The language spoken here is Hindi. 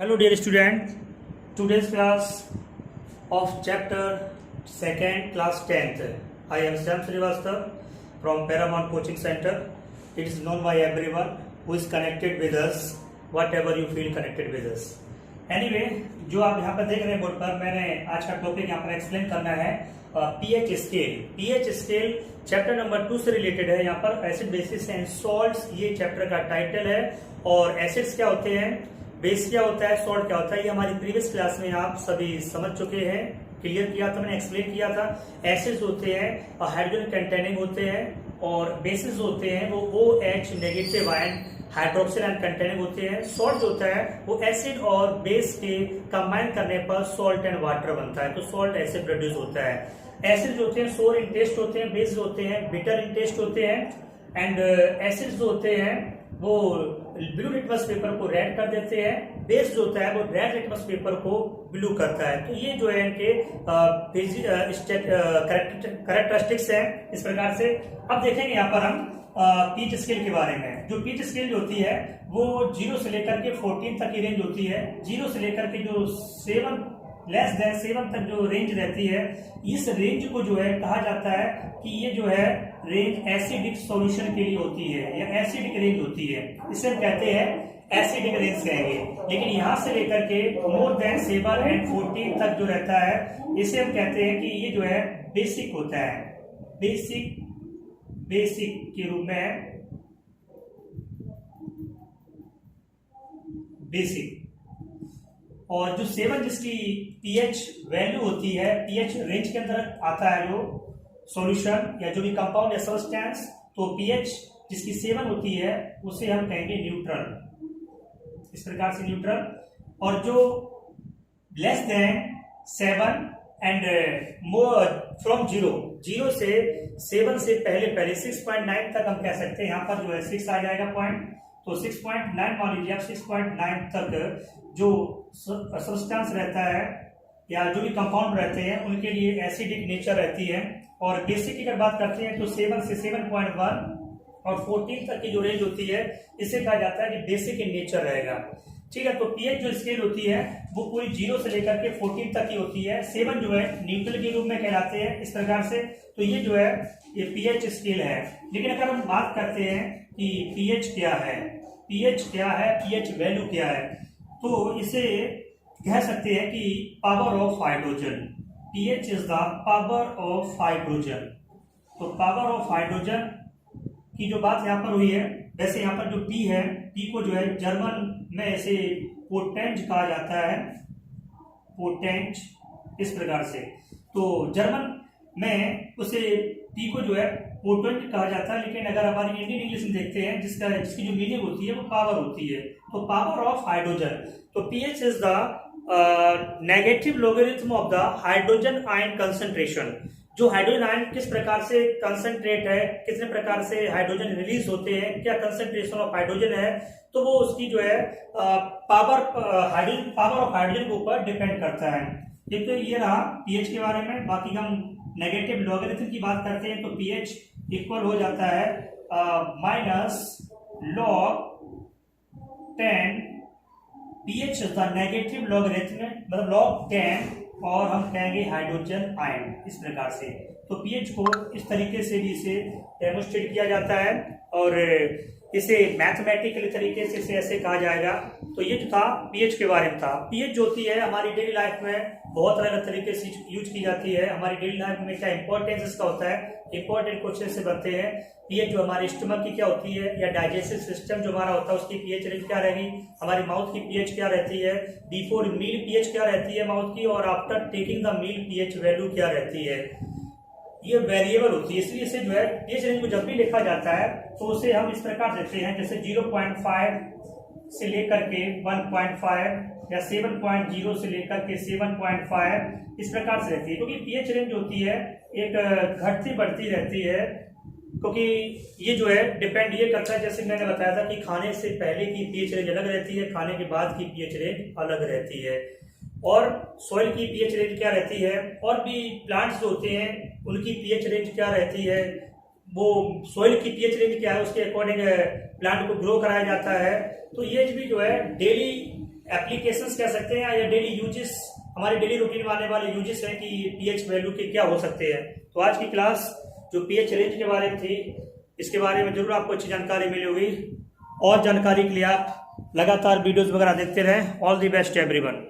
Hello dear student, today's class of chapter 2nd class 10th. I am Sam Srivastav from Paramount Coaching Center. It is known by everyone who is connected with us, whatever you feel connected with us. Anyway, जो आप यहाँ पर देख रहे हैं बोर्ड पर, मैंने आज का टॉपिक यहाँ पर एक्सप्लेन करना है pH scale. PH scale chapter number 2 से रिलेटेड है। यहाँ पर एसिड बेसिस एंड सॉल्ट्स ये चैप्टर का टाइटल है। और एसिड्स क्या होते हैं, बेस क्या होता है, सॉल्ट क्या होता है, ये हमारी प्रीवियस क्लास में आप सभी समझ चुके हैं, क्लियर किया था, मैंने एक्सप्लेन किया था। एसिड्स होते हैं हाइड्रोजन कंटेनिंग होते हैं और बेसिस होते हैं वो OH negative ion hydroxyl ion containing होते हैं। सॉल्ट जो होता है वो एसिड और बेस के कंबाइन करने पर सॉल्ट एंड वाटर बनता है, तो सॉल्ट एसिड प्रोड्यूस होता है। एसिड जो होते हैं सोर इन टेस्ट होते हैं, बेस जो होते हैं बिटर इन टेस्ट होते हैं। एंड एसिड्स जो होते हैं वो ब्लू लिटमस पेपर को रेड कर देते हैं, बेस जो होता है वो रेड लिटमस पेपर को ब्लू करता है। तो ये जो है इनके कैरेक्टरिस्टिक्स हैं इस प्रकार से। अब देखेंगे यहाँ पर हम पीच स्केल के बारे में। जो पीच स्केल जो होती है वो 0 से लेकर के 14 तक की रेंज होती है। 0 से लेकर के जो 7 तक जो रेंज रहती है, इस रेंज को जो है कहा जाता है कि ये जो है रेंज एसिडिक सॉल्यूशन के लिए होती है या एसिडिक रेंज होती है। इसे हम कहते हैं एसिडिक रेंज कहेंगे। लेकिन यहां से लेकर के मोर देन 7 एंड 14 तक जो रहता है इसे हम कहते हैं कि ये जो है बेसिक होता है। बेसिक के रूप में बेसिक। और जो 7 जिसकी पीएच वैल्यू होती है, पीएच रेंज के अंदर आता है जो सॉल्यूशन या जो भी कंपाउंड या सब्सटेंस, तो पीएच जिसकी 7 होती है उसे हम कहेंगे न्यूट्रल, इस प्रकार से न्यूट्रल। और जो less than 7 and more from 0 से 7 से पहले 6.9 तक हम कह सकते हैं। यहाँ पर जो है 6 आ जाएगा पॉइंट, तो 6.9 मान लीजिए आप। 6.9 तक जो सब्सटेंस रहता है या जो भी कंपाउंड रहते हैं उनके लिए एसिडिक नेचर रहती है। और बेसिक की अगर बात करते हैं तो 7 से 7.1 और 14 तक की जो रेंज होती है इसे कहा जाता है कि बेसिक इन नेचर रहेगा। ठीक है, तो पीएच जो स्केल होती है वो पूरी 0 से लेकर के 14 तक की होती है। 7 जो है न्यूट्रल के रूप में कहलाते हैं इस प्रकार से। तो ये जो है ये पीएच स्केल है। लेकिन अगर हम बात करते हैं कि पीएच क्या है, पीएच वैल्यू क्या है, तो इसे कह सकते हैं कि power of hydrogen. PH is the power of hydrogen. तो पावर ऑफ हाइड्रोजन की जो बात यहाँ पर हुई है, वैसे यहाँ पर जो पी है, पी को जो है जर्मन में ऐसे पोटेंज कहा जाता है, पोटेंज इस प्रकार से। तो जर्मन में उसे पी को जो है पोटेंट कहा जाता है। लेकिन अगर हमारी इंडियन इंग्लिश में देखते हैं जिसकी जो मीनिंग होती है वो पावर होती है, तो पावर ऑफ हाइड्रोजन। तो pH is the negative logarithm of the hydrogen ion concentration. जो हाइड्रोजन आयन किस प्रकार से कंसंट्रेट है, कितने प्रकार से हाइड्रोजन रिलीज होते हैं, क्या कंसंट्रेशन ऑफ हाइड्रोजन है, तो वो उसकी जो है पावर ऑफ हाइड्रोजन के ऊपर डिपेंड करता है। तो ये रहा पीएच के बारे में। बाकी हम नेगेटिव लॉगरिथम की बात करते हैं तो पीएच इक्वल हो जाता है -log 10। PH the negative logarithm मतलब log 10, और हम कहेंगे हाइड्रोजन आयन इस प्रकार से। तो पीएच को इस तरीके से भी इसे डेमोन्स्ट्रेट किया जाता है और इसे मैथमेटिकल तरीके से इसे ऐसे कहा जाएगा। तो ये जो था पीएच के बारे में था। पीएच जो होती है हमारी डेली लाइफ में बहुत अलग अलग तरीके से यूज की जाती है। हमारी डेली लाइफ में क्या इंपॉर्टेंस इसका होता है, इंपॉर्टेंट क्वेश्चन से बनते हैं। पीएच जो हमारे स्टमक की क्या होती है या डाइजेस्टिव सिस्टम जो हमारा होता है उसकी पीएच रेंज क्या रहेगी, हमारी माउथ की पीएच क्या रहती है, बिफोर मील पीएच क्या रहती है माउथ की, और after taking the meal pH value क्या रहती है। ये वेरिएबल होती है, इसलिए इसे जो है पीएच रेंज को जब भी लिखा जाता है तो उसे हम इस प्रकार देते हैं, जैसे 0.5 से लेकर के 1.5 या 7.0 से लेकर के 7.5 इस प्रकार से रहती है। क्योंकि पीएच रेंज होती है एक घटती बढ़ती रहती है, क्योंकि ये जो है डिपेंड ये करता है, जैसे मैंने बताया था कि खाने से पहले की पीएच रेंज अलग रहती है, खाने के बाद की पीएच रेंज अलग रहती है। और सॉइल की पीएच रेंज क्या रहती है, और भी प्लांट्स जो होते हैं उनकी पीएच रेंज क्या रहती है, वो सॉइल की पीएच रेंज क्या है उसके अकॉर्डिंग प्लांट को ग्रो कराया जाता है। तो ये भी जो है डेली एप्लीकेशंस कह सकते हैं या डेली यूजेस, हमारे डेली रूटीन में आने वाले यूजेस हैं कि पीएच वैल्यू के क्या हो सकते हैं। तो आज की क्लास जो पीएच रेंज के बारे में थी, इसके बारे में जरूर आपको अच्छी जानकारी मिली होगी। और जानकारी के लिए आप लगातार वीडियोस वगैरह देखते रहें। All the best everyone.